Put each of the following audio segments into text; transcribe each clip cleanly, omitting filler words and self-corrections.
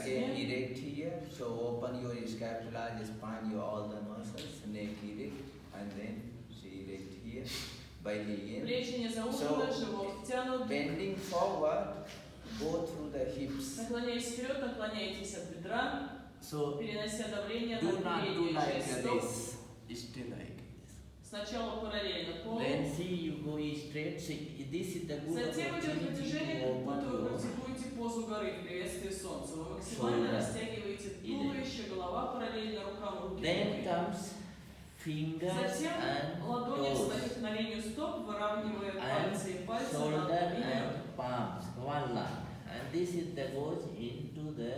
Again, erect here. So open your scapula, expand your all the muscles, neck erect, and then erect here. Belly in. Плечи не заужены, живот втянут. Bending forward, go through the hips. Наклоняясь вперед, наклоняйтесь от бедра, перенося давление на Do переднюю not часть do стоп. like this. Still like this. Сначала параллельно полу. Then see you go straight. See, this is the good Затем идет натяжение, как будто вы opportunity. практикуете позу горы в приветствии солнца. Вы максимально растягиваете туловище, голова параллельно рукам, руки. Then comes fingers Затем and ладони встают toes на линию стоп, выравнивая and пальцы и пальцы на shoulder одну линию. and palms, one line. And this is the goes into the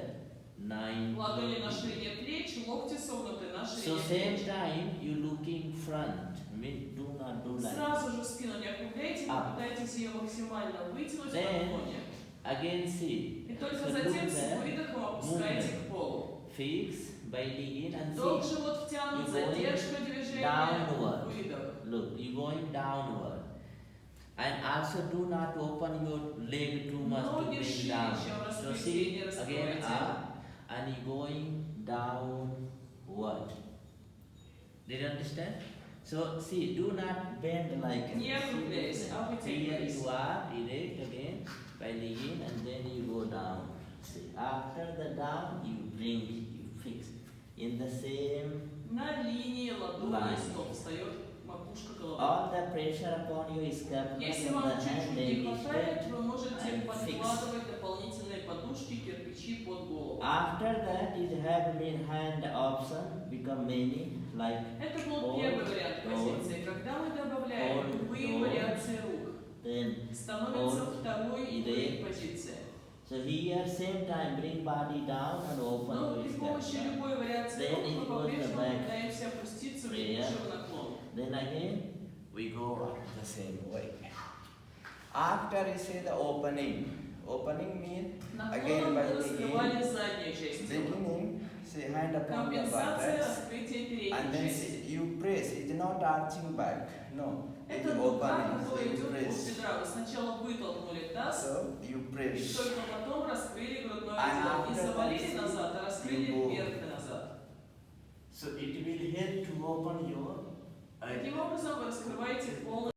9. Ладони на ширине плеч, локти согнуты на So ширине same плеч. time you looking front. Mean do not do like. Сразу же спину не округляйте, попытайтесь ее максимально вытянуть в наклоне. Again see. И только затем с выдохом опускайте к полу. Fix by digging and Вдох, see. живот втянут, You задержка going движения, downward. выдох. Look, you going downward. And also do not open your leg too much to Ноги bring шире, down. чем So раскрытие, не see, again раскрывайте. up and you going downward. Did you understand? So see, do not bend like Не округляйся, а here вытягивайся. you are, erect again, by digging and then you go down. See, after the down, you bring, you fix. In the same На линии ладони line. стоп встает макушка головы. All the pressure upon your scapula Если from вам the hand, чуть-чуть leg не is хватает, straight вы можете and fix. подкладывать дополнительные подушки, кирпичи под голову. After that, it have been hand option become many like Это был первый вариант позиции. Когда мы добавляем любые вариации рук, then становится второй уровень позиции. so here same time bring body down and open Но your при помощи scapula. любой вариации Then рук it мы goes по-прежнему the back пытаемся опуститься prayer. глубже в наклон. Then again we go the same way. After you say the opening, opening means again Наклоном by мы раскрывали beginning, заднюю часть тела. beginning say hand upon the Компенсация buttocks раскрытия and передней then части. see, you press. It's not arching back. No, it's Это рука, opening. So которая you идет от press. бедра. Вы сначала вытолкнули таз, So you и press. только потом раскрыли грудной And отдел. Не after завалили that, назад, а раскрыли you go. вверх и назад. So it will help to open your Таким образом вы раскрываете полностью